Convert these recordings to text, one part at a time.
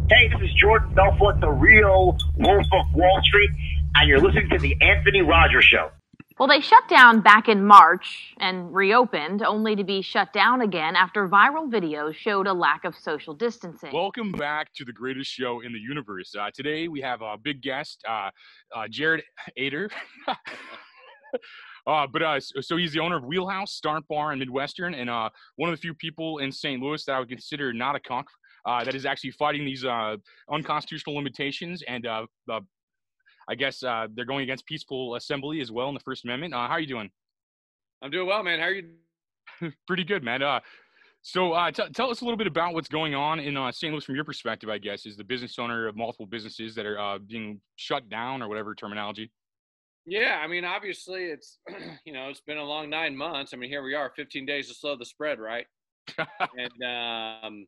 Hey, this is Jordan Belfort, the real Wolf of Wall Street, and you're listening to the Anthony Rogers Show. Well, they shut down back in March and reopened, only to be shut down again after viral videos showed a lack of social distancing. Welcome back to the greatest show in the universe. Today we have a big guest, Jared Ater. So he's the owner of Wheelhouse, Startbar, and Midwestern, and one of the few people in St. Louis that I would consider not a conk that is actually fighting these unconstitutional limitations, and I guess they're going against peaceful assembly as well in the First Amendment. How are you doing? I'm doing well, man. How are you? Pretty good, man. So tell us a little bit about what's going on in St. Louis from your perspective, I guess, as the business owner of multiple businesses that are being shut down or whatever terminology. Yeah, I mean, obviously it's, it's been a long 9 months. I mean, here we are, 15 days to slow the spread, right? And,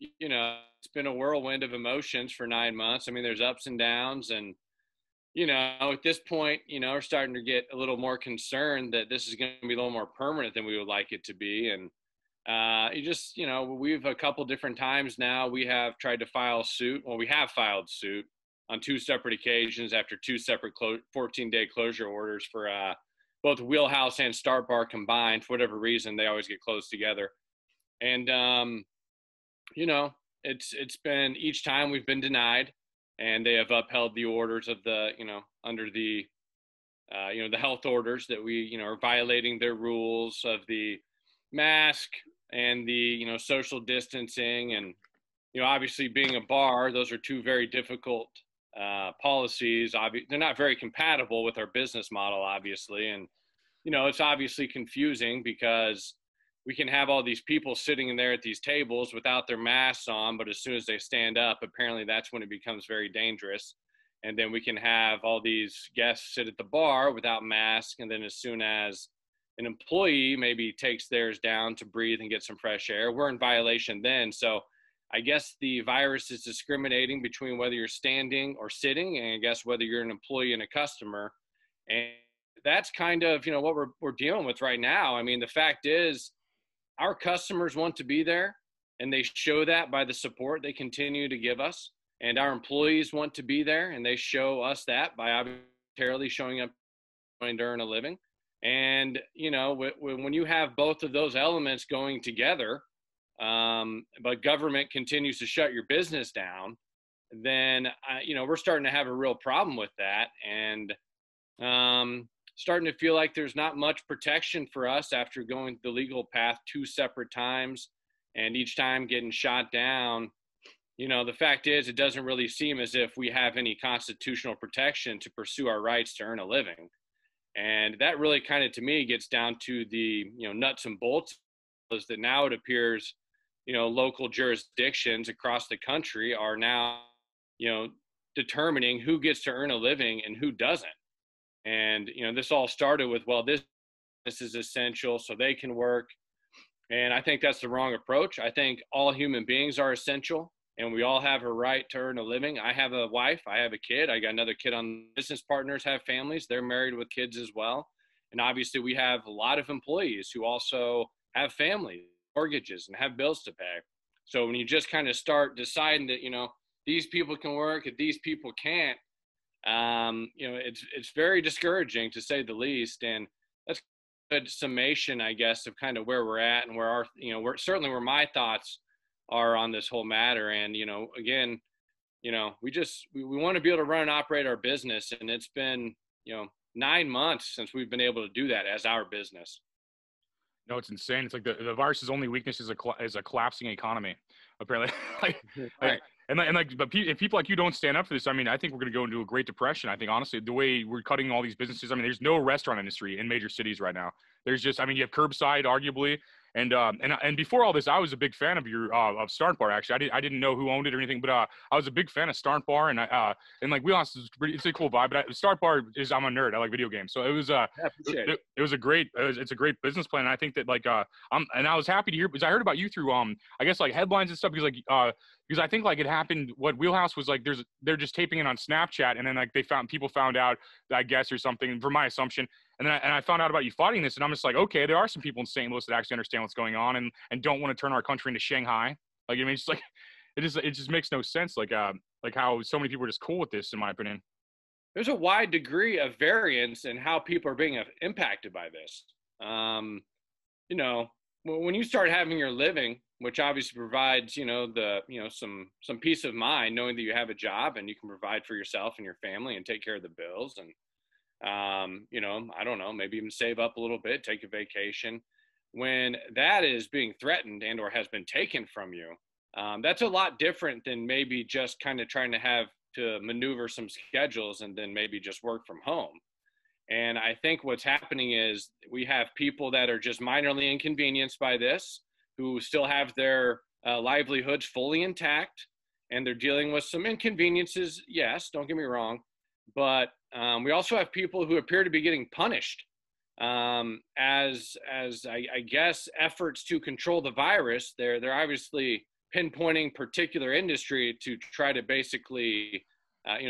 it's been a whirlwind of emotions for 9 months. I mean, there's ups and downs, and, at this point, we're starting to get a little more concerned that this is going to be a little more permanent than we would like it to be. And we've a couple different times now, we have tried to file suit. Well, we have filed suit on 2 separate occasions after 2 separate 14-day closure orders for both Wheelhouse and Startbar combined. For whatever reason, they always get closed together. And, it's been, each time we've been denied, and they have upheld the orders of the, under the, the health orders that we, are violating their rules of the mask and the, social distancing. And, obviously being a bar, those are 2 very difficult policies. They're not very compatible with our business model, obviously. And, it's obviously confusing because we can have all these people sitting in there at these tables without their masks on, but as soon as they stand up, apparently that's when it becomes very dangerous. And then we can have all these guests sit at the bar without masks, and then as soon as an employee maybe takes theirs down to breathe and get some fresh air, we're in violation then. So I guess the virus is discriminating between whether you're standing or sitting, and I guess whether you're an employee and a customer. And that's kind of, what we're dealing with right now. I mean, the fact is, our customers want to be there, and they show that by the support they continue to give us. And our employees want to be there, and they show us that by arbitrarily showing up to earn a living. And, when you have both of those elements going together, but government continues to shut your business down, then, we're starting to have a real problem with that. And, starting to feel like there's not much protection for us after going the legal path 2 separate times, and each time getting shot down. The fact is, it doesn't really seem as if we have any constitutional protection to pursue our rights to earn a living. And that really kind of, to me, gets down to the, nuts and bolts, is that now it appears, local jurisdictions across the country are now, determining who gets to earn a living and who doesn't. And, this all started with, well, this is essential so they can work. And I think that's the wrong approach. I think all human beings are essential, and we all have a right to earn a living. I have a wife, I have a kid, I got another kid on. Business partners have families, they're married with kids as well. And obviously we have a lot of employees who also have families, mortgages, and have bills to pay. So when you just kind of start deciding that, these people can work and these people can't, it's very discouraging, to say the least. And that's a good summation, I guess, of kind of where we're at and where our, where my thoughts are on this whole matter. And, again, we want to be able to run and operate our business. And it's been, 9 months since we've been able to do that as our business. No, it's insane. It's like the virus's only weakness is a collapsing economy, apparently. Right. But if people like you don't stand up for this, I mean, I think we're going to go into a Great Depression. I think, honestly, the way we're cutting all these businesses, I mean, there's no restaurant industry in major cities right now. There's just, I mean, you have curbside, arguably. And before all this, I was a big fan of your of Startbar. Actually, I didn't know who owned it or anything, but I was a big fan of Startbar, and like Wheelhouse is it's a cool vibe. But Startbar is, I'm a nerd. I like video games, so it was it's a great business plan. And I think that I was happy to hear, because I heard about you through I guess like headlines and stuff, because I think like it happened. What Wheelhouse was like, they're just taping it on Snapchat, and then like people found out, I guess, or something, for my assumption. And then I found out about you fighting this, and I'm just like, okay, there are some people in St. Louis that actually understand what's going on and don't want to turn our country into Shanghai. Like, I mean, it just makes no sense. Like how so many people are just cool with this, in my opinion. There's a wide degree of variance in how people are being impacted by this. You know, when you start having your living, which obviously provides, some peace of mind, knowing that you have a job and you can provide for yourself and your family and take care of the bills and, I don't know, maybe even save up a little bit, take a vacation. When that is being threatened and or has been taken from you, that's a lot different than maybe just kind of trying to maneuver some schedules and then maybe just work from home. And I think what's happening is we have people that are just minorly inconvenienced by this, who still have their livelihoods fully intact, and they're dealing with some inconveniences. Yes, don't get me wrong, but we also have people who appear to be getting punished as I guess efforts to control the virus. They're obviously pinpointing particular industry to try to basically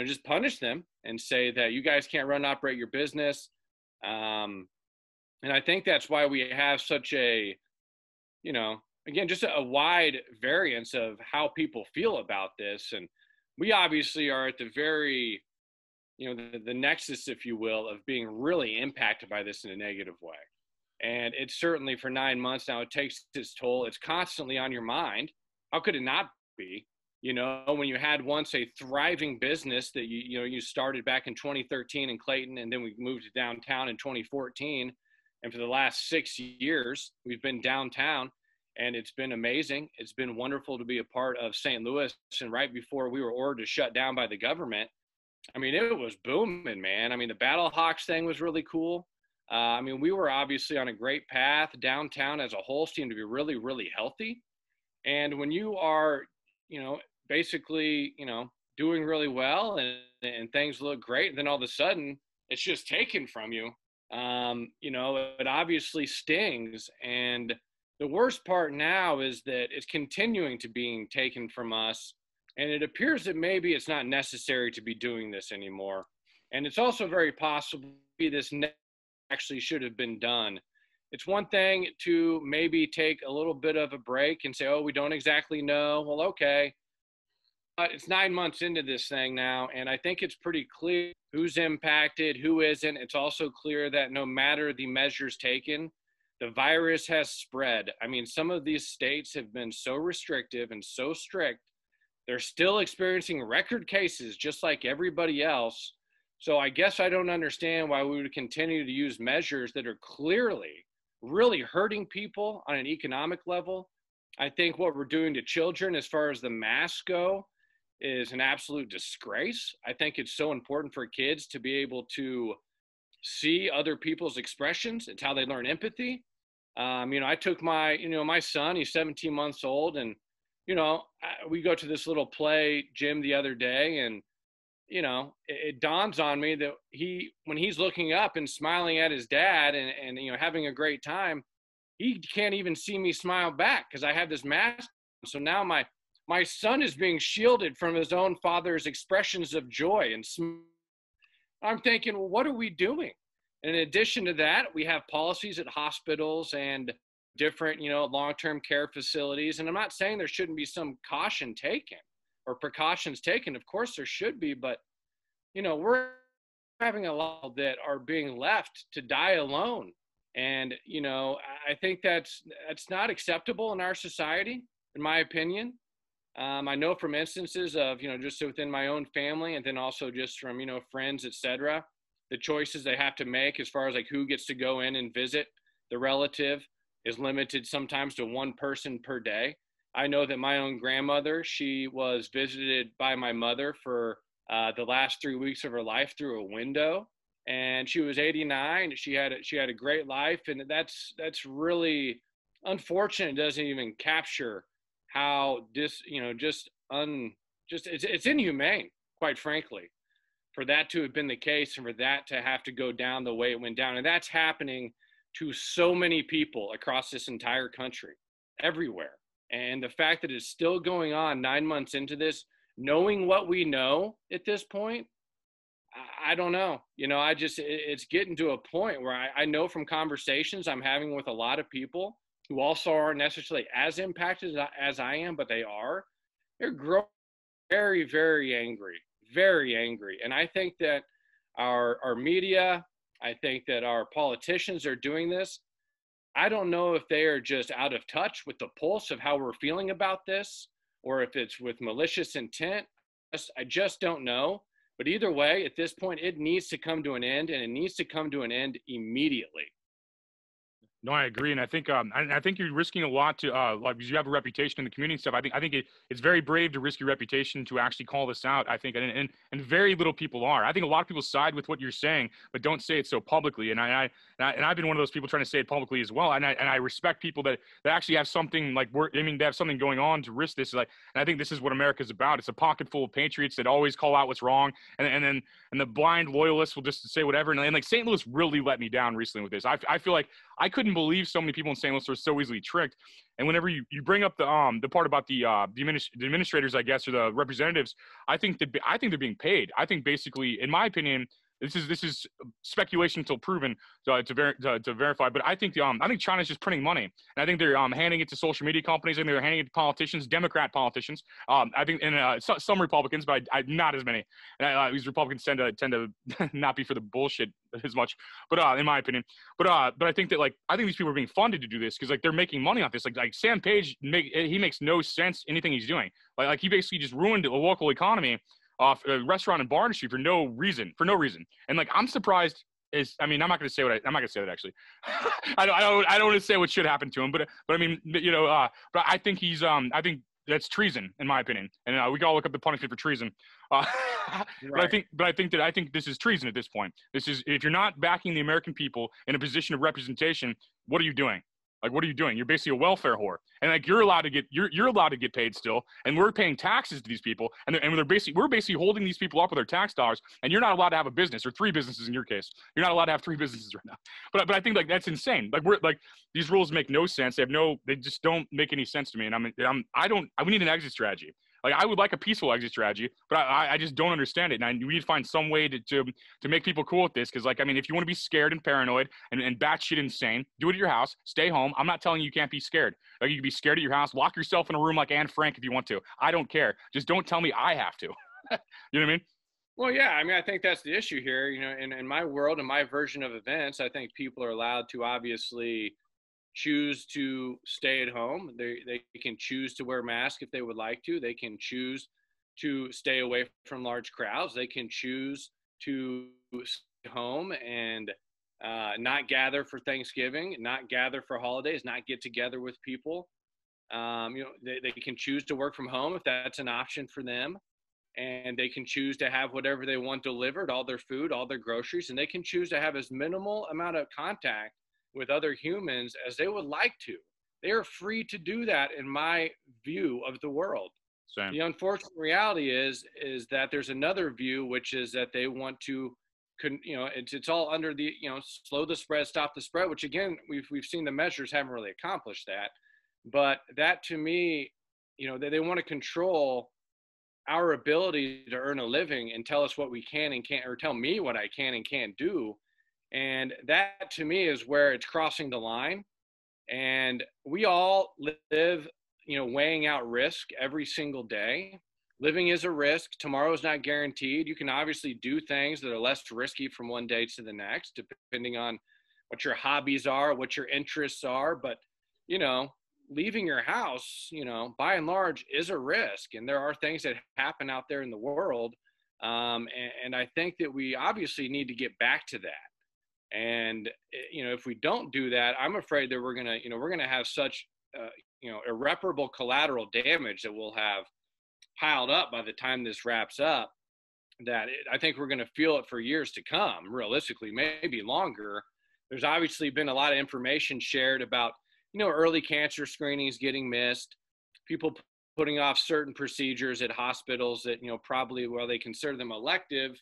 just punish them and say that you guys can't run and operate your business. And I think that's why we have such a, again, just a wide variance of how people feel about this. And we obviously are at the very, the nexus, if you will, of being really impacted by this in a negative way. And it's certainly for 9 months now, it takes its toll. It's constantly on your mind. How could it not be? When you had once a thriving business that you started back in 2013 in Clayton, and then we moved to downtown in 2014. And for the last 6 years, we've been downtown, and it's been amazing. It's been wonderful to be a part of St. Louis. And right before we were ordered to shut down by the government, I mean, it was booming, man. I mean, the Battle Hawks thing was really cool. We were obviously on a great path. Downtown as a whole seemed to be really, really healthy. And when you are, basically, doing really well and things look great, and then all of a sudden it's just taken from you, it obviously stings. And the worst part now is that it's continuing to being taken from us. And it appears that maybe it's not necessary to be doing this anymore. And it's also very possible this actually should have been done. It's one thing to maybe take a little bit of a break and say, oh, we don't exactly know. Well, okay. But it's 9 months into this thing now, and I think it's pretty clear who's impacted, who isn't. It's also clear that no matter the measures taken, the virus has spread. I mean, some of these states have been so restrictive and so strict. They're still experiencing record cases just like everybody else. So I guess I don't understand why we would continue to use measures that are clearly really hurting people on an economic level. I think what we're doing to children as far as the masks go is an absolute disgrace. I think it's so important for kids to be able to see other people's expressions. It's how they learn empathy. I took my son, he's 17 months old, and we go to this little play gym the other day, and it dawns on me that when he's looking up and smiling at his dad and having a great time, he can't even see me smile back because I have this mask. So now my son is being shielded from his own father's expressions of joy and I'm thinking, well, what are we doing? And in addition to that, we have policies at hospitals and different, long-term care facilities. And I'm not saying there shouldn't be some caution taken or precautions taken. Of course there should be, but, we're having a lot that are being left to die alone. And, I think that's not acceptable in our society, in my opinion. I know from instances of, just within my own family, and then also just from, friends, et cetera, the choices they have to make as far as like who gets to go in and visit the relative is limited sometimes to one person per day. I know that my own grandmother, she was visited by my mother for the last 3 weeks of her life through a window, and she was 89. She had a great life, and that's really unfortunate. It doesn't even capture how it's inhumane, quite frankly, for that to have been the case and for that to have to go down the way it went down. And that's happening to so many people across this entire country, everywhere. And the fact that it's still going on 9 months into this, knowing what we know at this point, I don't know. It's getting to a point where I know from conversations I'm having with a lot of people who also aren't necessarily as impacted as I am, but they are, they're growing very, very angry. And I think that our media, I think that our politicians are doing this. I don't know if they are just out of touch with the pulse of how we're feeling about this, or if it's with malicious intent. I just don't know. But either way, at this point, it needs to come to an end, and it needs to come to an end immediately. No, I agree, and I think you're risking a lot to like, because you have a reputation in the community and stuff. I think it's very brave to risk your reputation to actually call this out. I think, and very little people are. I think a lot of people side with what you're saying, but don't say it so publicly. And I've been one of those people trying to say it publicly as well. And I respect people that actually have something like they have something going on to risk this. Like, and I think this is what America's about. It's a pocket full of patriots that always call out what's wrong, and the blind loyalists will just say whatever. And like St. Louis really let me down recently with this. I feel like I couldn't believe so many people in St. Louis were so easily tricked. And whenever you bring up the part about the administrators, I guess, or the representatives, I think they're being paid. I think basically, in my opinion, this is speculation until proven to verify. But I think China's just printing money, and I think they're handing it to social media companies, and they're handing it to politicians, Democrat politicians. I think, and some Republicans, but not as many. And these Republicans tend to not be for the bullshit as much. But in my opinion, but I think that I think these people are being funded to do this because they're making money off this. Like Sam Page, he makes no sense anything he's doing. Like he basically just ruined a local economy off a restaurant and bar industry for no reason. And I'm surprised. I'm not going to say I'm not going to say that actually. I don't want to say what should happen to him, but I mean, but I think I think that's treason in my opinion. And we got to look up the punishment for treason. Right. But I think this is treason at this point. This is, if you're not backing the American people in a position of representation, what are you doing? Like, what are you doing? You're basically a welfare whore, and you're allowed to get paid still, and we're paying taxes to these people, and we're basically holding these people up with our tax dollars, and you're not allowed to have a business or 3 businesses in your case. You're not allowed to have 3 businesses right now. But I think that's insane. These rules make no sense. They just don't make any sense to me, and we need an exit strategy. I would like a peaceful exit strategy, but I just don't understand it. And we need to find some way to make people cool with this. Because, if you want to be scared and paranoid and batshit insane, do it at your house. Stay home. I'm not telling you can't be scared. You can be scared at your house. Lock yourself in a room like Anne Frank if you want to. I don't care. Just don't tell me I have to. You know what I mean? Well, yeah. I mean, I think that's the issue here. In my world, in my version of events, I think people are allowed to obviously choose to stay at home. They can choose to wear masks if they would like to. They can choose to stay away from large crowds. They can choose to stay home and not gather for Thanksgiving, not gather for holidays, not get together with people. They can choose to work from home if that's an option for them. And they can choose to have whatever they want delivered, all their food, all their groceries, and they can choose to have as minimal amount of contact with other humans as they would like to. They are free to do that in my view of the world. Same. The unfortunate reality is that there's another view, which is that they want to, it's all under the, slow the spread, stop the spread, which again, we've seen the measures haven't really accomplished that. But that to me, they want to control our ability to earn a living and tell us what we can and can't, or tell me what I can and can't do. And that to me is where it's crossing the line. And we all live, weighing out risk every single day. Living is a risk. Tomorrow is not guaranteed. You can obviously do things that are less risky from one day to the next, depending on what your hobbies are, what your interests are. But, leaving your house, by and large is a risk. And there are things that happen out there in the world. And I think that we obviously need to get back to that. And, if we don't do that, I'm afraid that we're going to have such, irreparable collateral damage that we'll have piled up by the time this wraps up, that I think we're going to feel it for years to come, realistically, maybe longer. There's obviously been a lot of information shared about, early cancer screenings getting missed, people putting off certain procedures at hospitals that, probably while they consider them elective,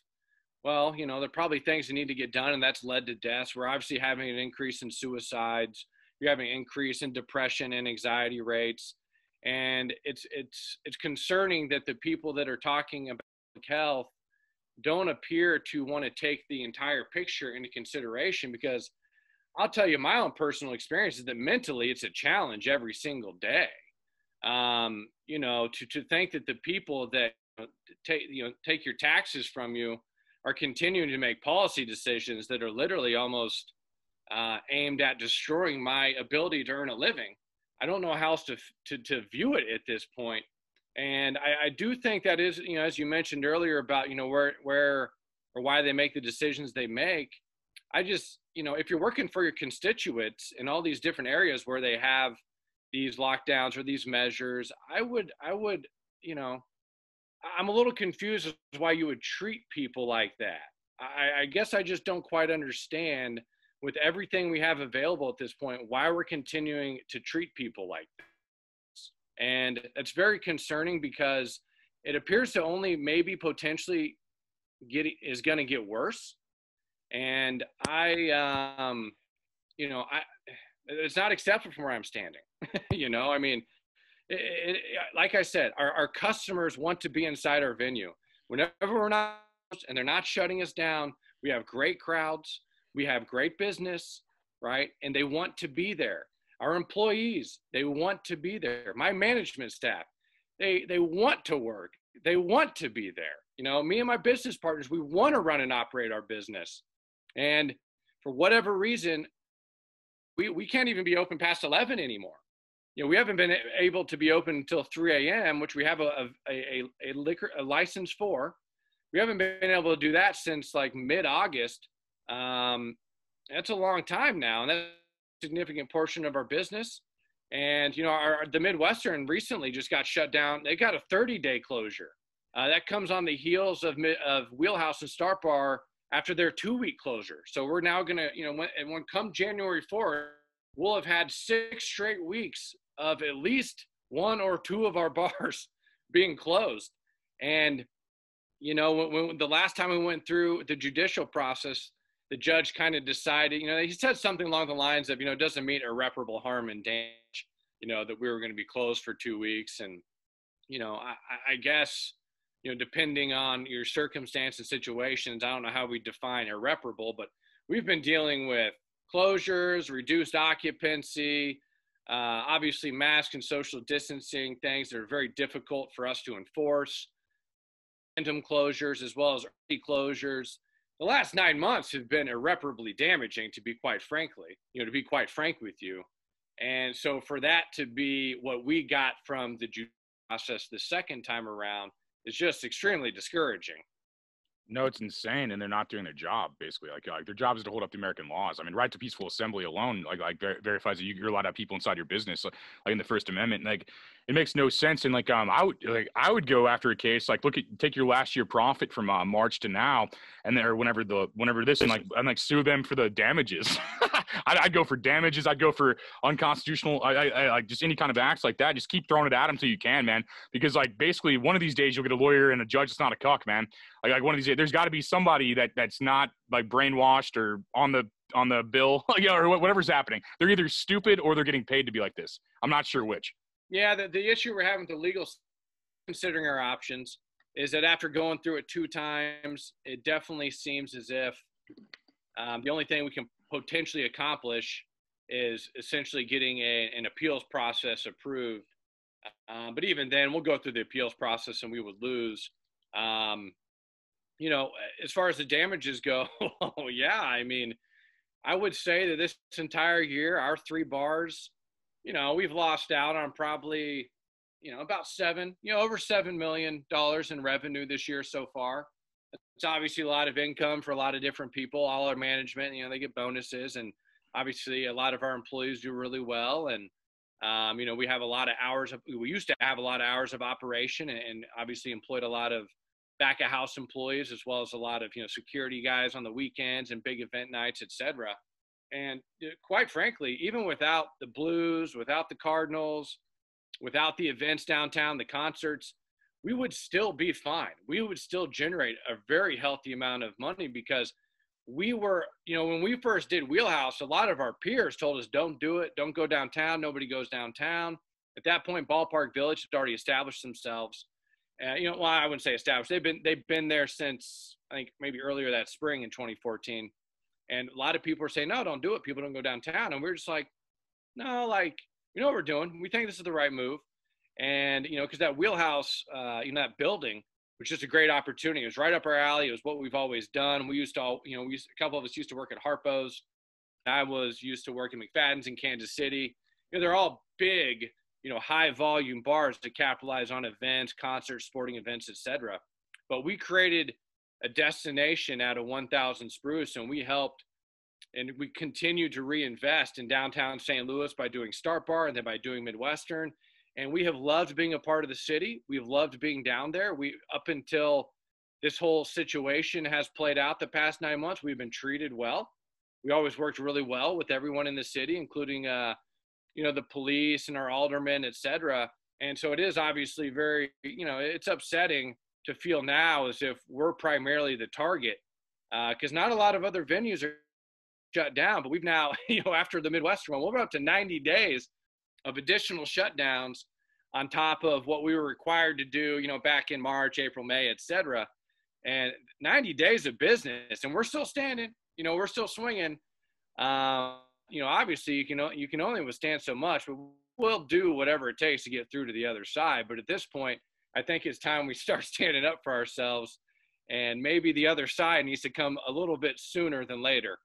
well, there are probably things that need to get done, and that's led to deaths. We're obviously having an increase in suicides. You're having an increase in depression and anxiety rates. And it's concerning that the people that are talking about health don't appear to want to take the entire picture into consideration, because I'll tell you, my own personal experience is that mentally it's a challenge every single day. to think that the people that take your taxes from you are continuing to make policy decisions that are literally almost aimed at destroying my ability to earn a living. I don't know how else to view it at this point. And I do think that is, as you mentioned earlier about, where or why they make the decisions they make. I just, if you're working for your constituents in all these different areas where they have these lockdowns or these measures, I would, I'm a little confused as to why you would treat people like that. I guess I just don't quite understand, with everything we have available at this point, why we're continuing to treat people like this. And it's very concerning because it appears to only maybe potentially is going to get worse. And it's not acceptable from where I'm standing. Like I said, our customers want to be inside our venue. Whenever we're not, and they're not shutting us down, we have great crowds, we have great business, right? And they want to be there. Our employees, they want to be there. My management staff, they want to work. They want to be there. Me and my business partners, we want to run and operate our business. And for whatever reason, we can't even be open past 11 anymore. We haven't been able to be open until 3 a.m., which we have a license for. We haven't been able to do that since like mid-August. That's a long time now, and that's a significant portion of our business. And, the Midwestern recently just got shut down. They got a 30-day closure. That comes on the heels of Wheelhouse and Startbar after their 2-week closure. So we're now going to, when come January 4th, we'll have had 6 straight weeks of at least 1 or 2 of our bars being closed. And, when the last time we went through the judicial process, the judge kind of decided, he said something along the lines of, it doesn't mean irreparable harm and damage, that we were going to be closed for 2 weeks. And, I guess, depending on your circumstance and situations, I don't know how we define irreparable, but we've been dealing with closures, reduced occupancy, obviously mask and social distancing, things that are very difficult for us to enforce, random closures as well as early closures. The last 9 months have been irreparably damaging, to be quite frank with you. And so for that to be what we got from the judicial process the second time around is just extremely discouraging. No, it's insane, and they're not doing their job. Basically, like their job is to hold up the American laws. I mean, right to peaceful assembly alone, verifies that you're allowed to have people inside your business, like in the First Amendment. And, it makes no sense. And I would go after a case take your last year profit from March to now, and then whenever this, and sue them for the damages. I'd go for damages. I'd go for unconstitutional. I just any kind of acts like that. Just keep throwing it at them till you can, man. Because basically one of these days you'll get a lawyer and a judge that's not a cuck, man. Like one of these days, there's got to be somebody that's not brainwashed or on the bill, or whatever's happening. They're either stupid or they're getting paid to be like this. I'm not sure which. Yeah, the issue we're having with the legal, considering our options, is that after going through it 2 times, it definitely seems as if the only thing we can potentially accomplish is essentially getting an appeals process approved. But even then, we'll go through the appeals process and we would lose. As far as the damages go, yeah, I mean, I would say that this entire year, our 3 bars, we've lost out on probably, about over $7 million in revenue this year so far. It's obviously a lot of income for a lot of different people. All our management, they get bonuses, and obviously a lot of our employees do really well. And, we have a lot of hours we used to have a lot of hours of operation, and obviously employed a lot of back of house employees, as well as a lot of, security guys on the weekends and big event nights, etc. And quite frankly, even without the Blues, without the Cardinals, without the events downtown, the concerts, we would still be fine. We would still generate a very healthy amount of money, because we were, when we first did Wheelhouse, a lot of our peers told us, don't do it. Don't go downtown. Nobody goes downtown. At that point, Ballpark Village had already established themselves. Well, I wouldn't say established. They've been there since, I think, maybe earlier that spring in 2014. And a lot of people are saying, no, don't do it. People don't go downtown. And we're just like, no, what we're doing. We think this is the right move. And, because that Wheelhouse, that building was just a great opportunity. It was right up our alley. It was what we've always done. We used to all, a couple of us used to work at Harpo's. I was used to working McFadden's in Kansas City. They're all big, high volume bars to capitalize on events, concerts, sporting events, etc. But we created a destination out of 1000 Spruce, and we helped and we continued to reinvest in downtown St. Louis by doing Startbar and then by doing Midwestern. And we have loved being a part of the city. We've loved being down there. Up until this whole situation has played out the past 9 months, we've been treated well. We always worked really well with everyone in the city, including, the police and our aldermen, et cetera. And so it is obviously very, it's upsetting to feel now as if we're primarily the target, because not a lot of other venues are shut down. But we've now, after the Midwestern one, we're up to 90 days of additional shutdowns on top of what we were required to do, back in March, April, May, et cetera. And 90 days of business, and we're still standing, we're still swinging. Obviously you can only withstand so much, but we'll do whatever it takes to get through to the other side. But at this point, I think it's time we start standing up for ourselves, and maybe the other side needs to come a little bit sooner than later.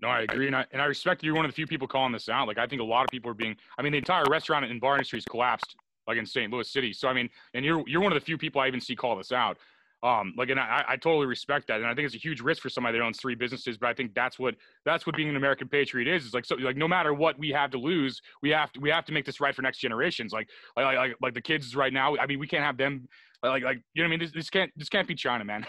No, I agree. And I respect you're one of the few people calling this out. Like, I think a lot of people are the entire restaurant and bar industry has collapsed, like in St. Louis City. So, and you're one of the few people I even see call this out. And I totally respect that. And I think it's a huge risk for somebody that owns 3 businesses, but I think that's what being an American patriot is. It's like, so like, no matter what we have to lose, we have to make this right for next generations. Like the kids right now, we can't have them this can't be China, man.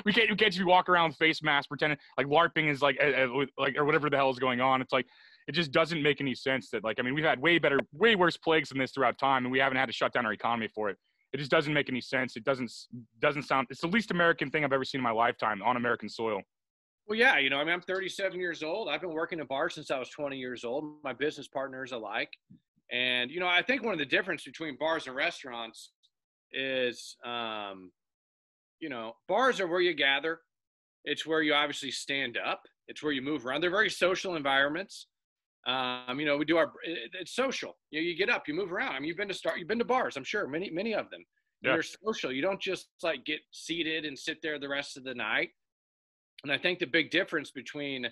we can't just walk around with face masks pretending like LARPing is or whatever the hell is going on. It's like, it just doesn't make any sense that we've had way worse plagues than this throughout time, and we haven't had to shut down our economy for it. It just doesn't make any sense. It doesn't sound, it's the least American thing I've ever seen in my lifetime on American soil. Well, yeah, I'm 37 years old. I've been working in bars since I was 20 years old. My business partners alike. And, I think one of the difference between bars and restaurants is, bars are where you gather. It's where you obviously stand up. It's where you move around. They're very social environments. We do it's social. You get up, you move around. You've been to bars, I'm sure, many of them. Yeah. They're social. You don't just get seated and sit there the rest of the night. And I think the big difference between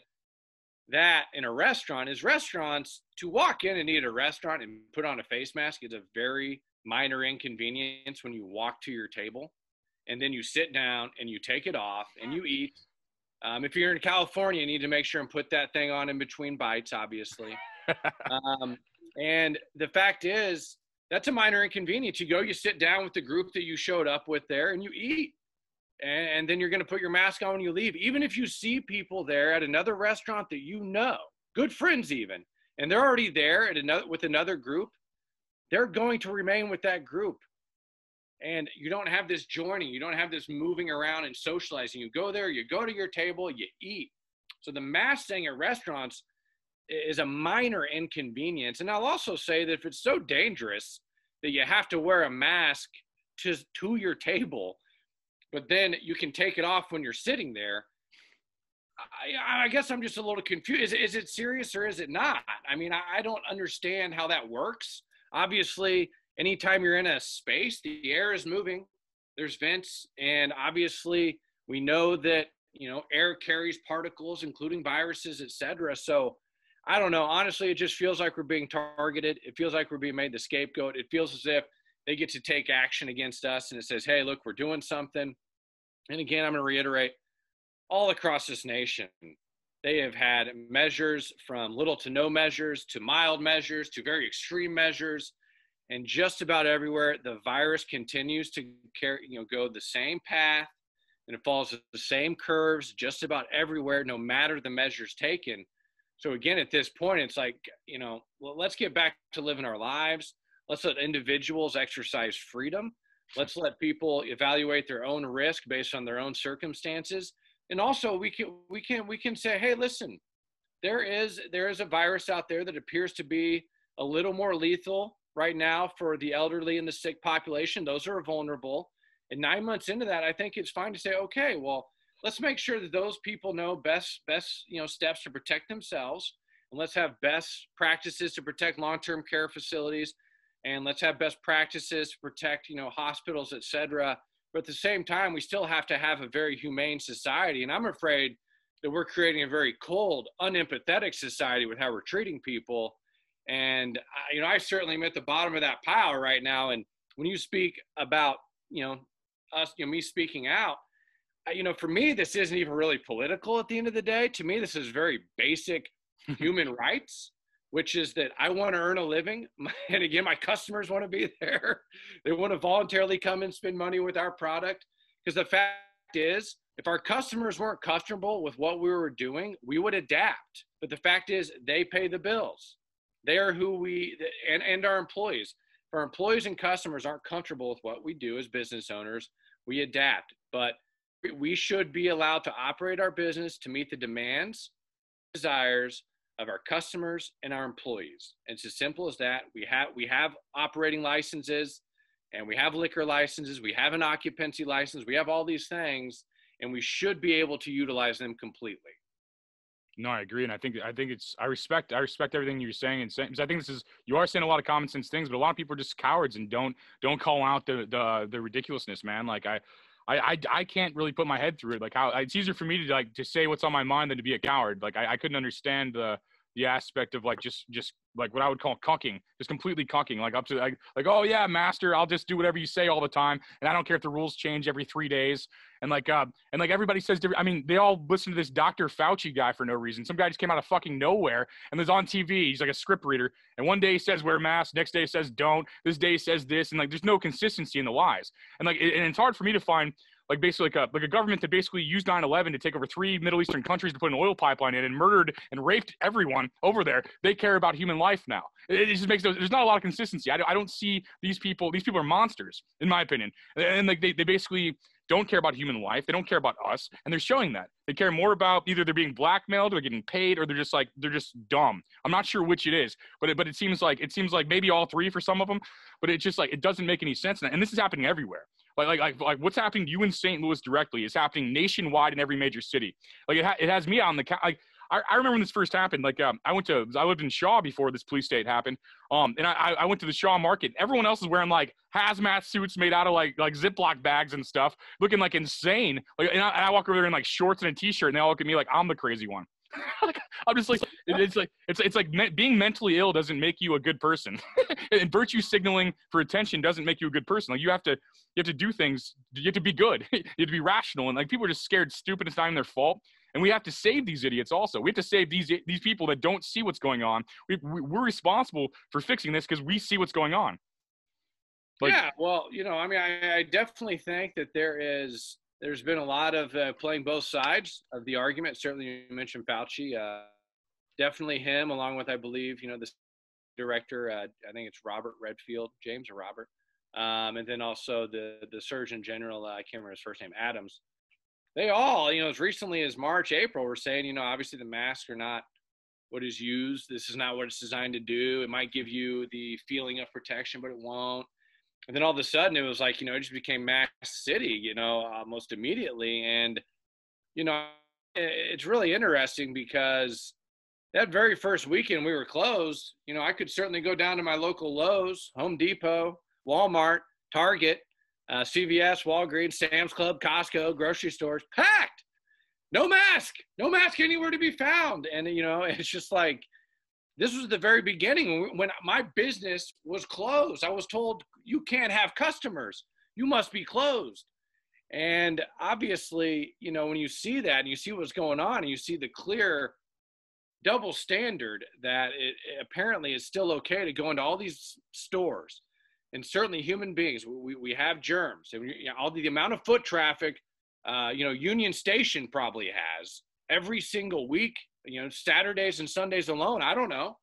that and a restaurant is restaurants, to walk in and eat at a restaurant and put on a face mask is a very minor inconvenience when you walk to your table, and then you sit down and you take it off and you eat. If you're in California, you need to make sure and put that thing on in between bites, obviously. And the fact is, that's a minor inconvenience. You sit down with the group that you showed up with there and you eat. And then you're going to put your mask on when you leave. Even if you see people there at another restaurant that good friends even, and they're already there with another group, they're going to remain with that group. And you don't have this joining. You don't have this moving around and socializing. You go there, you go to your table, you eat. So the mask thing at restaurants is a minor inconvenience. And I'll also say that if it's so dangerous that you have to wear a mask to your table, but then you can take it off when you're sitting there, I guess I'm just a little confused. Is it serious or is it not? I don't understand how that works. Obviously, anytime you're in a space, the air is moving, there's vents, and obviously we know that, air carries particles, including viruses, et cetera. So I don't know. Honestly, it just feels like we're being targeted. It feels like we're being made the scapegoat. It feels as if they get to take action against us, and it says, hey, look, we're doing something. And again, I'm going to reiterate, all across this nation, they have had measures from little to no measures to mild measures to very extreme measures. And just about everywhere, the virus continues to go the same path, and it follows the same curves just about everywhere, no matter the measures taken. So again, at this point, it's like, let's get back to living our lives. Let's let individuals exercise freedom. Let's let people evaluate their own risk based on their own circumstances. And also we can say, hey, listen, there is a virus out there that appears to be a little more lethal right now for the elderly and the sick population. Those are vulnerable. And 9 months into that, I think it's fine to say, okay, well, let's make sure that those people know best steps to protect themselves, and let's have best practices to protect long-term care facilities. and let's have best practices to protect, hospitals, et cetera. But at the same time, we still have to have a very humane society. And I'm afraid that we're creating a very cold, unempathetic society with how we're treating people. And, I certainly am at the bottom of that pile right now. And when you speak about, me speaking out, for me, this isn't even really political at the end of the day. To me, this is very basic human rights, which is that I want to earn a living. And again, my customers want to be there. They want to voluntarily come and spend money with our product. Because the fact is, if our customers weren't comfortable with what we were doing, we would adapt. But the fact is, they pay the bills. They are who and our employees. If our employees and customers aren't comfortable with what we do as business owners, we adapt. But we should be allowed to operate our business to meet the demands, desires of our customers and our employees. And it's as simple as that. We have operating licenses, and we have liquor licenses. We have an occupancy license. We have all these things, and we should be able to utilize them completely. No, I agree, and I think I respect everything you're saying, and because I think you are saying a lot of common sense things, but a lot of people are just cowards and don't call out the ridiculousness, man. Like I can't really put my head through it. Like how it's easier for me to say what's on my mind than to be a coward. Like I couldn't understand the aspect of like just like what I would call cucking, just completely cucking, like up to like, oh yeah, master, I'll just do whatever you say all the time, and I don't care if the rules change every 3 days. And like everybody says, I mean, they all listen to this Dr. Fauci guy for no reason. Some guy just came out of fucking nowhere and was on TV. He's like a script reader, and one day he says wear masks, next day he says don't, this day he says this, and like there's no consistency in the lies. And like and it's hard for me to find like basically like a government that basically used 9/11 to take over 3 Middle Eastern countries to put an oil pipeline in and murdered and raped everyone over there. They care about human life now. It just makes there's not a lot of consistency. I don't see these people. These people are monsters, in my opinion. And like they basically don't care about human life. They don't care about us, and they're showing that. They care more about either they're being blackmailed or getting paid, or they're just dumb. I'm not sure which it is, but it seems like maybe all three for some of them. But it's just like it doesn't make any sense, and this is happening everywhere. Like what's happening to you in St. Louis directly is happening nationwide in every major city. Like it has me out on the like. I remember when this first happened. Like I lived in Shaw before this police state happened. And I went to the Shaw Market. Everyone else is wearing like hazmat suits made out of like Ziploc bags and stuff, looking like insane. Like and I walk over there in like shorts and a t-shirt, and they all look at me like I'm the crazy one. Like, I'm just like it's like being mentally ill doesn't make you a good person, and virtue signaling for attention doesn't make you a good person. Like you have to do things. You have to be good. You have to be rational, and like people are just scared, stupid. It's not even their fault. And we have to save these idiots also. We have to save these people that don't see what's going on. We're responsible for fixing this because we see what's going on. Like, yeah, well, I mean, I definitely think that there's been a lot of playing both sides of the argument. Certainly you mentioned Fauci. Definitely him, along with, I believe, the director, I think it's Robert Redfield, James or Robert. And then also the Surgeon General, I can't remember his first name, Adams. They all, as recently as March, April, were saying, obviously the masks are not what is used. This is not what it's designed to do. It might give you the feeling of protection, but it won't. And then all of a sudden it was like, it just became Mask City, almost immediately. And, it's really interesting because that very first weekend we were closed, I could certainly go down to my local Lowe's, Home Depot, Walmart, Target, CVS, Walgreens, Sam's Club, Costco, grocery stores, packed. No mask anywhere to be found. And, it's just like, this was the very beginning when my business was closed. I was told, you can't have customers. You must be closed. And obviously, when you see that and you see what's going on and you see the clear double standard that it apparently is still okay to go into all these stores. And certainly human beings, we have germs. And all the amount of foot traffic, Union Station probably has every single week, Saturdays and Sundays alone, I don't know,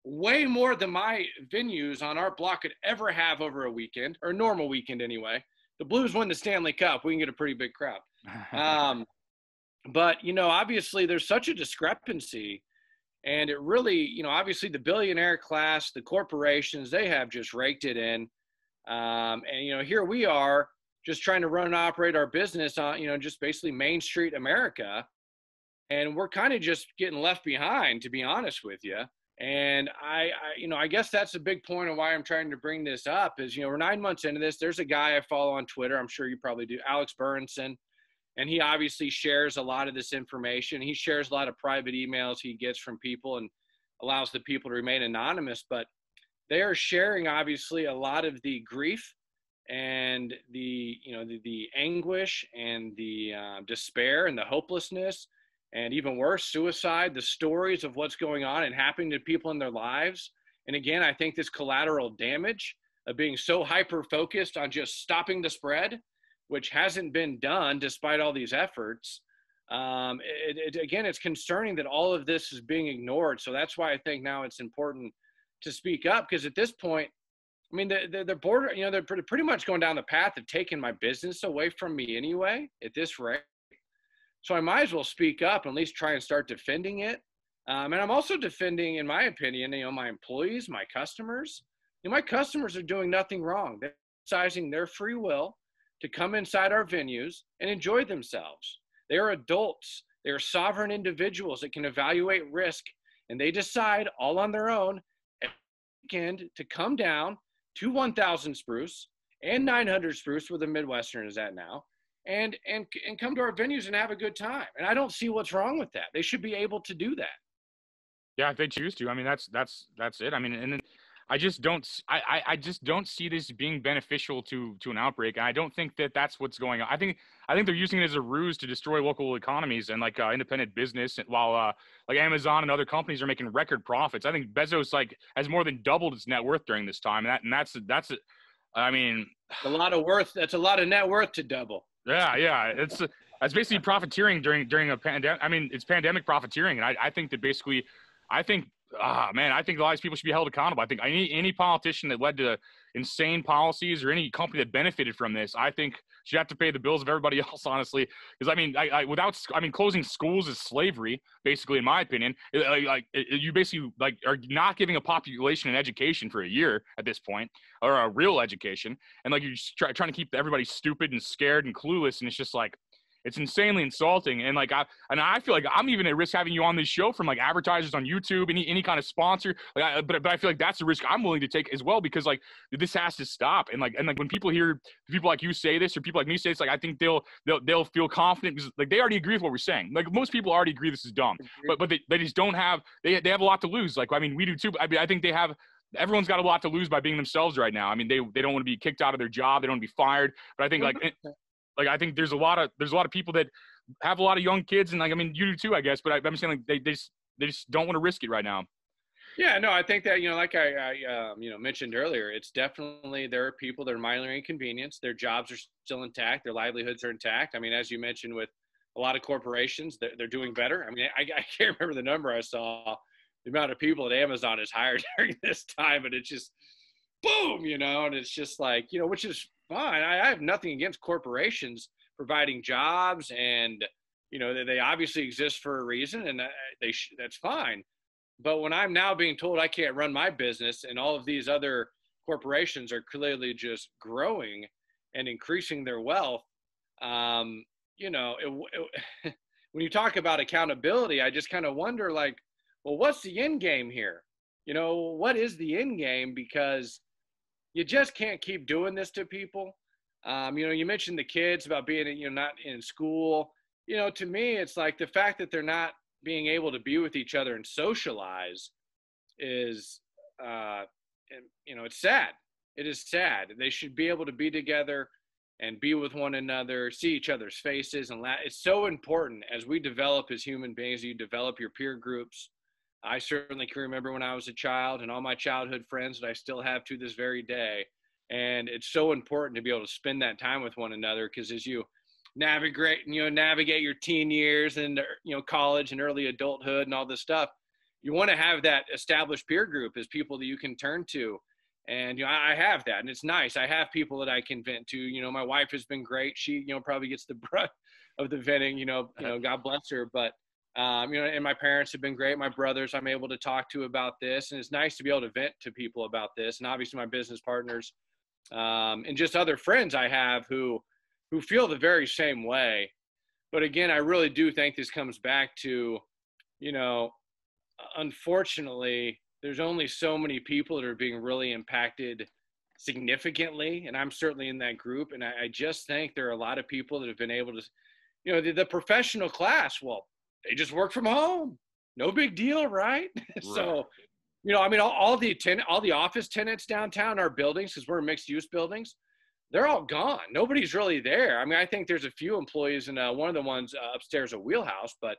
way more than my venues on our block could ever have over a weekend, or a normal weekend anyway. The Blues win the Stanley Cup. We can get a pretty big crowd. But, obviously there's such a discrepancy. And it really, obviously the billionaire class, the corporations, they have just raked it in. And, here we are just trying to run and operate our business on, just basically Main Street America. And we're kind of just getting left behind, to be honest with you. And I guess that's a big point of why I'm trying to bring this up is, we're 9 months into this. There's a guy I follow on Twitter. I'm sure you probably do, Alex Berenson. And he obviously shares a lot of this information. He shares a lot of private emails he gets from people and allows the people to remain anonymous. But they are sharing, obviously, a lot of the grief and the anguish and the despair and the hopelessness, and even worse, suicide, the stories of what's going on and happening to people in their lives. And again, I think this collateral damage of being so hyper-focused on just stopping the spread, which hasn't been done despite all these efforts. Again, it's concerning that all of this is being ignored. So that's why I think now it's important to speak up, because at this point, I mean, the border, they're pretty much going down the path of taking my business away from me anyway at this rate. So I might as well speak up and at least try and start defending it. And I'm also defending, in my opinion, my employees, my customers. My customers are doing nothing wrong. They're exercising their free will to come inside our venues and enjoy themselves. They are adults. They are sovereign individuals that can evaluate risk, and they decide all on their own every weekend to come down to 1,000 Spruce and 900 Spruce, where the Midwestern is at now, and come to our venues and have a good time. And I don't see what's wrong with that. They should be able to do that. Yeah, if they choose to. I mean, that's it. I mean, and then I just don't see this being beneficial to an outbreak. And I don't think that that's what's going on. I think they're using it as a ruse to destroy local economies and independent business, while like Amazon and other companies are making record profits. I think Bezos has more than doubled its net worth during this time, and that's I mean, a lot of worth. That's a lot of net worth to double. Yeah. That's basically profiteering during a pandemic. I mean, it's pandemic profiteering, and I think that basically, I think a lot of these people should be held accountable. I think any politician that led to insane policies or any company that benefited from this, I think should have to pay the bills of everybody else, honestly. Because closing schools is slavery, basically, in my opinion. You basically are not giving a population an education for a year at this point, or a real education, and you're just trying to keep everybody stupid and scared and clueless, and it's just it's insanely insulting. And I feel like I'm even at risk having you on this show from advertisers on YouTube, any kind of sponsor. But I feel like that's a risk I'm willing to take as well, because this has to stop. And when people hear people like you say this, or people like me say this, I think they'll feel confident, because they already agree with what we're saying. Most people already agree this is dumb, but they just don't have, they have a lot to lose. We do too. I think everyone's got a lot to lose by being themselves right now. I mean, they don't want to be kicked out of their job. They don't want to be fired. But I think I think there's a lot of people that have a lot of young kids, and you do too, I guess. But I'm saying they just don't want to risk it right now. Yeah, no, I think that like I mentioned earlier, it's definitely, there are people that are minor inconvenience. Their jobs are still intact. Their livelihoods are intact. I mean, as you mentioned, with a lot of corporations, they're doing better. I mean, I can't remember the number I saw, the amount of people that Amazon has hired during this time, and it's just boom, and it's just which is fine. I have nothing against corporations providing jobs, and they obviously exist for a reason, and that's fine. But when I'm now being told I can't run my business, and all of these other corporations are clearly just growing and increasing their wealth, when you talk about accountability, I just kind of wonder, well, what's the end game here? What is the end game? Because you just can't keep doing this to people. You mentioned the kids about being, not in school. To me, it's the fact that they're not being able to be with each other and socialize is, it's sad. It is sad. They should be able to be together and be with one another, see each other's faces, and it's so important as we develop as human beings. You develop your peer groups. I certainly can remember when I was a child, and all my childhood friends that I still have to this very day. And it's so important to be able to spend that time with one another, because as you navigate your teen years and, college and early adulthood and all this stuff, you want to have that established peer group as people that you can turn to. And, I have that, and it's nice. I have people that I can vent to. My wife has been great. She, probably gets the brunt of the venting, God bless her. But, and my parents have been great. My brothers, I'm able to talk to about this, and it's nice to be able to vent to people about this. And obviously my business partners, and just other friends I have who feel the very same way. But again, I really do think this comes back to, unfortunately, there's only so many people that are being really impacted significantly, and I'm certainly in that group. And I just think there are a lot of people that have been able to, the professional class, well, they just work from home, no big deal, right? So, I mean, all the office tenants downtown, our buildings, because we're mixed use buildings, they're all gone. Nobody's really there. I mean, I think there's a few employees in one of the ones upstairs at Wheelhouse, but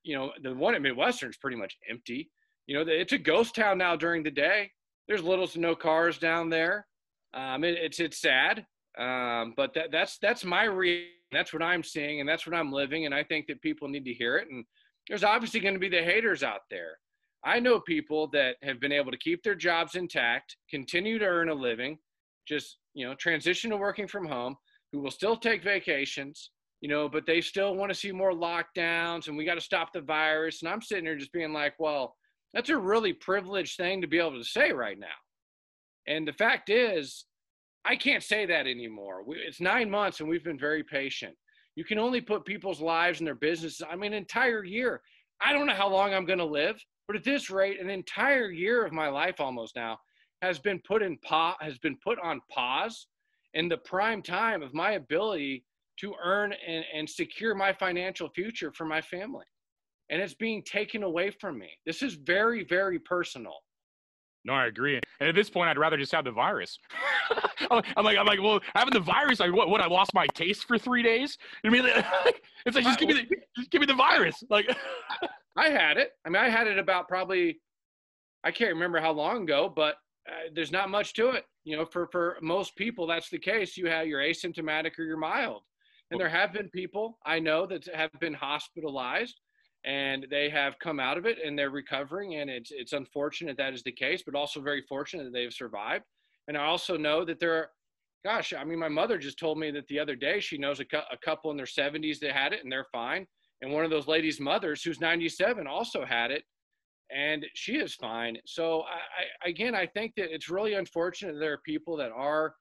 the one at Midwestern is pretty much empty. It's a ghost town now during the day. There's little to no cars down there. It's sad, but that's my reason. That's what I'm seeing, and that's what I'm living. And I think that people need to hear it. And there's obviously going to be the haters out there. I know people that have been able to keep their jobs intact, continue to earn a living, just, transition to working from home, who will still take vacations, but they still want to see more lockdowns and we got to stop the virus. And I'm sitting there just being like, well, that's a really privileged thing to be able to say right now. And the fact is, I can't say that anymore. It's 9 months and we've been very patient. You can only put people's lives and their businesses, an entire year. I don't know how long I'm going to live, but at this rate, an entire year of my life almost now has been put on pause in the prime time of my ability to earn and secure my financial future for my family. And it's being taken away from me. This is very, very personal. No, I agree. And at this point, I'd rather just have the virus. I'm like, well, having the virus, I lost my taste for 3 days? It's like, just give me the virus. Like, I had it. I had it about probably, I can't remember how long ago, but there's not much to it. For most people, that's the case. You're asymptomatic or you're mild. And there have been people I know that have been hospitalized and they have come out of it and they're recovering. And it's unfortunate that is the case, but also very fortunate that they've survived. And I also know that my mother just told me that the other day she knows a couple in their 70s that had it and they're fine. And one of those ladies' mothers, who's 97, also had it and she is fine. So I think that it's really unfortunate that there are people that are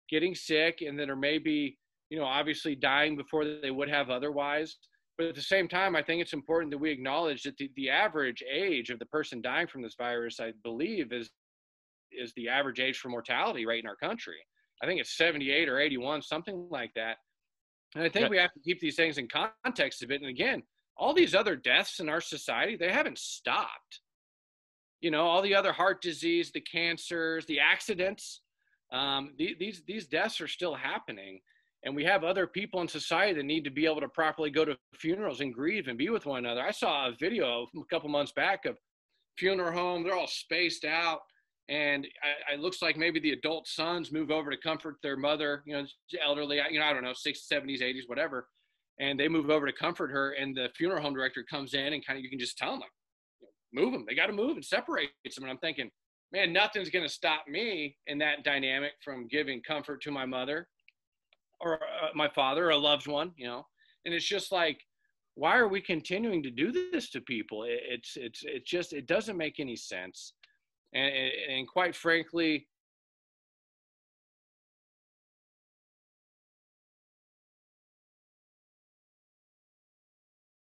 getting sick and that are maybe, obviously dying before they would have otherwise. But at the same time, I think it's important that we acknowledge that the average age of the person dying from this virus, I believe, is the average age for mortality rate in our country. I think it's 78 or 81, something like that. And I think we have to keep these things in context a bit. And again, all these other deaths in our society, they haven't stopped. All the other heart disease, the cancers, the accidents, these deaths are still happening. And we have other people in society that need to be able to properly go to funerals and grieve and be with one another. I saw a video a couple months back of funeral home. They're all spaced out. And it looks like maybe the adult sons move over to comfort their mother, elderly, I don't know, 60s, 70s, 80s, whatever. And they move over to comfort her. And the funeral home director comes in and you can just tell them, like, move them. They got to move and separate them. And I'm thinking, man, nothing's going to stop me in that dynamic from giving comfort to my mother or my father or a loved one, And it's just like, why are we continuing to do this to people? It doesn't make any sense. And quite frankly,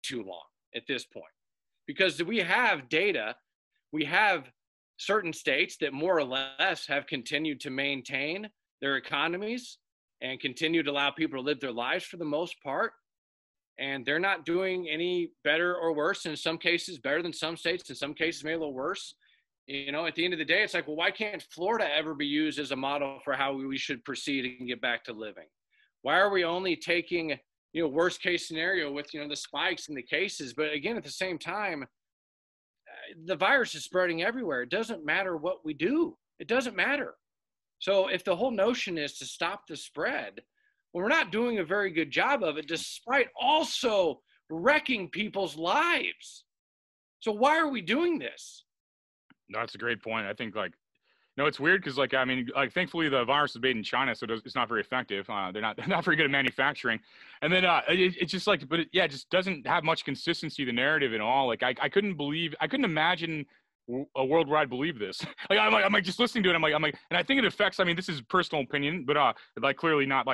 too long at this point, because we have data, we have certain states that more or less have continued to maintain their economies and continue to allow people to live their lives for the most part. And they're not doing any better or worse. In some cases, better than some states. In some cases, maybe a little worse. At the end of the day, it's like, well, why can't Florida ever be used as a model for how we should proceed and get back to living? Why are we only taking, worst case scenario with, the spikes in the cases? But again, at the same time, the virus is spreading everywhere. It doesn't matter what we do. It doesn't matter. So if the whole notion is to stop the spread, well, we're not doing a very good job of it, despite also wrecking people's lives. So why are we doing this? No, that's a great point. I think it's weird because thankfully the virus is made in China, so it's not very effective. They're not very good at manufacturing. And then it's just it just doesn't have much consistency, the narrative at all. I couldn't imagine a world where I'd believe this. I'm just listening to it. I'm like, and I think it affects, this is personal opinion, but clearly not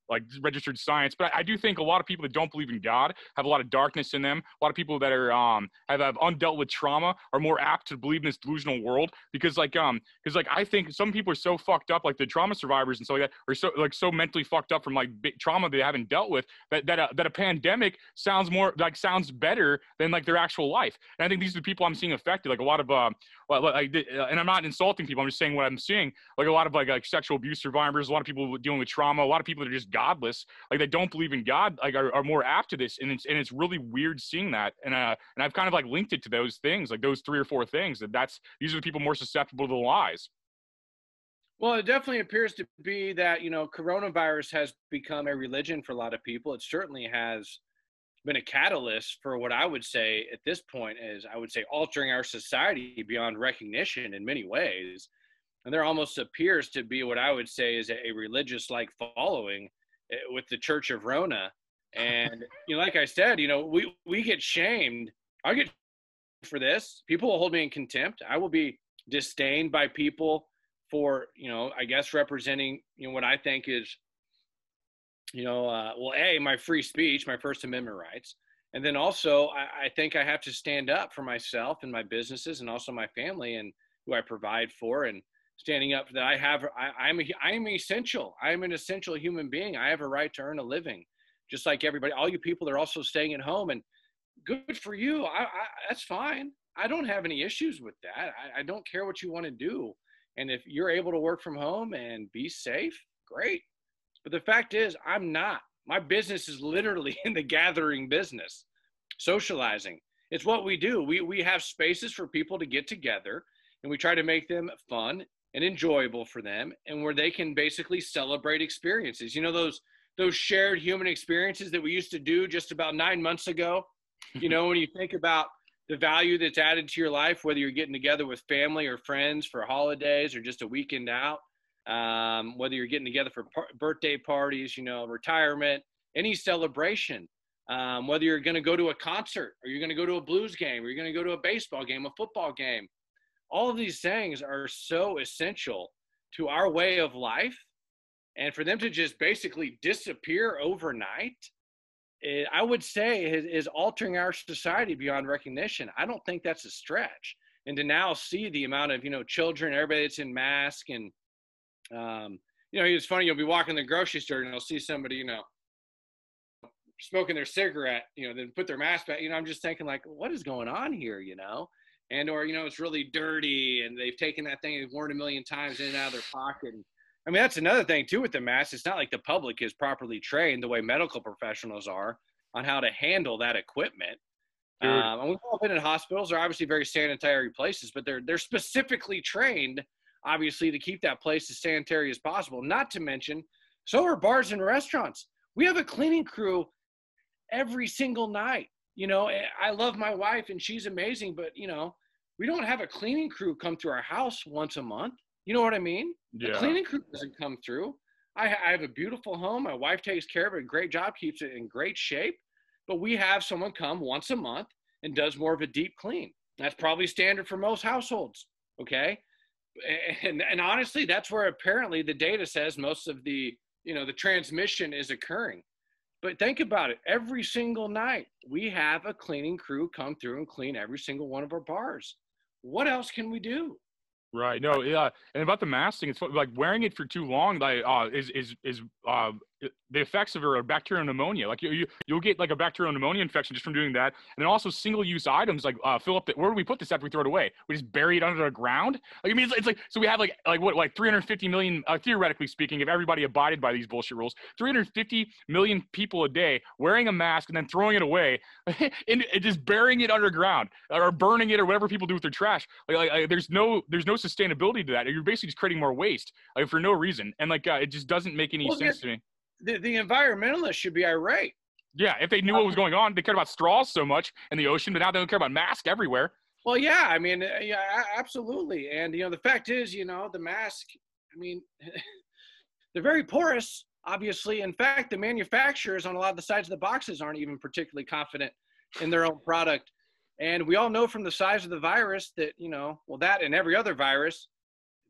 like registered science. But I do think a lot of people that don't believe in God have a lot of darkness in them. A lot of people that are have undealt with trauma are more apt to believe in this delusional world, because I think some people are so fucked up, like the trauma survivors and stuff like that, are so mentally fucked up from like big trauma they haven't dealt with, that a pandemic sounds better than like their actual life. And I think these are the people I'm seeing affected. Like a lot of and I'm not insulting people, I'm just saying what I'm seeing. Like a lot of like sexual abuse survivors, a lot of people dealing with trauma, a lot of people that are just godless, like they don't believe in God, like are more apt to this. And it's really weird seeing that. And I've kind of like linked it to those things, like those 3 or 4 things, these are the people more susceptible to the lies. Well, it definitely appears to be that, coronavirus has become a religion for a lot of people. It certainly has been a catalyst for what I would say at this point is, I would say, altering our society beyond recognition in many ways. And there almost appears to be what I would say is a religious-like following with the Church of Rona. And, like I said, we get shamed. I get for this. People will hold me in contempt. I will be disdained by people for, I guess representing, what I think is, my free speech, my First Amendment rights. And then also, I think I have to stand up for myself and my businesses and also my family and who I provide for, and standing up that I am essential. I am an essential human being. I have a right to earn a living, just like everybody. All you people that are also staying at home, and good for you. That's fine. I don't have any issues with that. I don't care what you want to do. And if you're able to work from home and be safe, great. But the fact is, I'm not. My business is literally in the gathering business, socializing. It's what we do. We have spaces for people to get together, and we try to make them fun and enjoyable for them, and where they can basically celebrate experiences. Those shared human experiences that we used to do just about 9 months ago. When you think about the value that's added to your life, whether you're getting together with family or friends for holidays or just a weekend out, whether you're getting together for birthday parties, retirement, any celebration, whether you're going to go to a concert or you're going to go to a blues game or you're going to go to a baseball game, a football game. All of these things are so essential to our way of life. And for them to just basically disappear overnight, I would say is altering our society beyond recognition. I don't think that's a stretch. And to now see the amount of, children, everybody that's in mask, and, it's funny, you'll be walking the grocery store and you'll see somebody, smoking their cigarette, then put their mask back. I'm just thinking like, what is going on here, And, or, it's really dirty and they've taken that thing and worn 1 million times in and out of their pocket. And, I mean, that's another thing too with the mask. It's not like the public is properly trained the way medical professionals are on how to handle that equipment. And we've all been in hospitals. They're obviously very sanitary places, but they're specifically trained, obviously, to keep that place as sanitary as possible. Not to mention, so are bars and restaurants. We have a cleaning crew every single night. I love my wife and she's amazing, but, we don't have a cleaning crew come through our house once a month. You know what I mean? Yeah. The cleaning crew doesn't come through. I have a beautiful home. My wife takes care of it. A great job, keeps it in great shape. But we have someone come once a month and does more of a deep clean. That's probably standard for most households. Okay. And honestly, that's where apparently the data says most of the transmission is occurring. But think about it. Every single night, we have a cleaning crew come through and clean every single one of our bars. What else can we do? Right. No. Yeah. And about the mask thing, it's like wearing it for too long, like the effects of it are bacterial pneumonia. Like you'll get like a bacterial pneumonia infection just from doing that. And then also single-use items like fill up. Where do we put this after we throw it away? We just bury it under the ground. Like, I mean, it's like, so we have like 350 million, theoretically speaking, if everybody abided by these bullshit rules, 350 million people a day wearing a mask and then throwing it away and just burying it underground or burning it or whatever people do with their trash. Like there's no sustainability to that. You're basically just creating more waste for no reason. And it just doesn't make any sense to me. The environmentalists should be irate. Yeah, if they knew what was going on, they cared about straws so much in the ocean, but now they don't care about masks everywhere. Well, yeah, I mean, yeah, absolutely. And, the fact is, the mask, I mean, they're very porous, obviously. In fact, the manufacturers on a lot of the sides of the boxes aren't even particularly confident in their own product. And we all know from the size of the virus that, that and every other virus,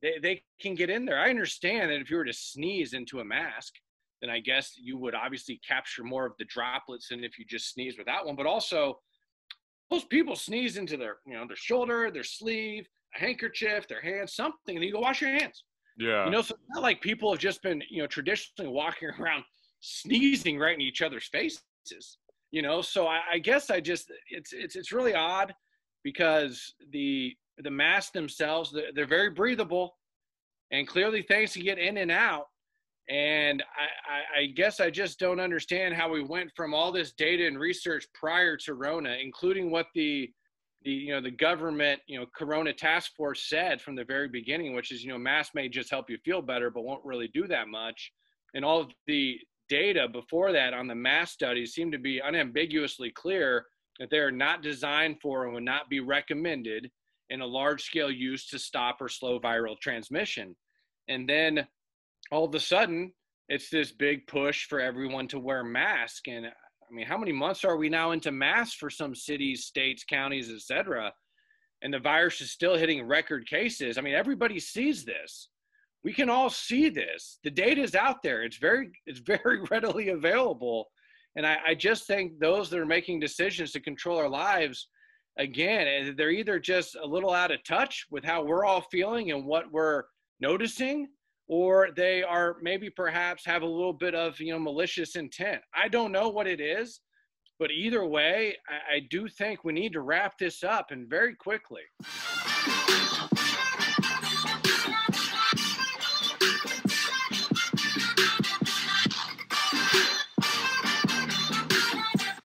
they can get in there. I understand that if you were to sneeze into a mask, then I guess you would obviously capture more of the droplets than if you just sneeze without one. But also, most people sneeze into their, their shoulder, their sleeve, a handkerchief, their hands, something, and then you go wash your hands. Yeah. So it's not like people have just been, traditionally walking around sneezing right in each other's faces. So I guess it's really odd, because the masks themselves, they're very breathable, and clearly things can get in and out. And I guess I just don't understand how we went from all this data and research prior to Rona, including what the government, Corona task force said from the very beginning, which is, masks may just help you feel better, but won't really do that much. And all of the data before that on the mask studies seem to be unambiguously clear that they are not designed for and would not be recommended in a large scale use to stop or slow viral transmission. And then all of a sudden, it's this big push for everyone to wear masks. And I mean, how many months are we now into masks for some cities, states, counties, et cetera? And the virus is still hitting record cases. I mean, everybody sees this. We can all see this. The data is out there. It's very readily available. And I just think those that are making decisions to control our lives, again, they're either just a little out of touch with how we're all feeling and what we're noticing, or they are maybe perhaps have a little bit of, malicious intent. I don't know what it is, but either way, I do think we need to wrap this up, and very quickly.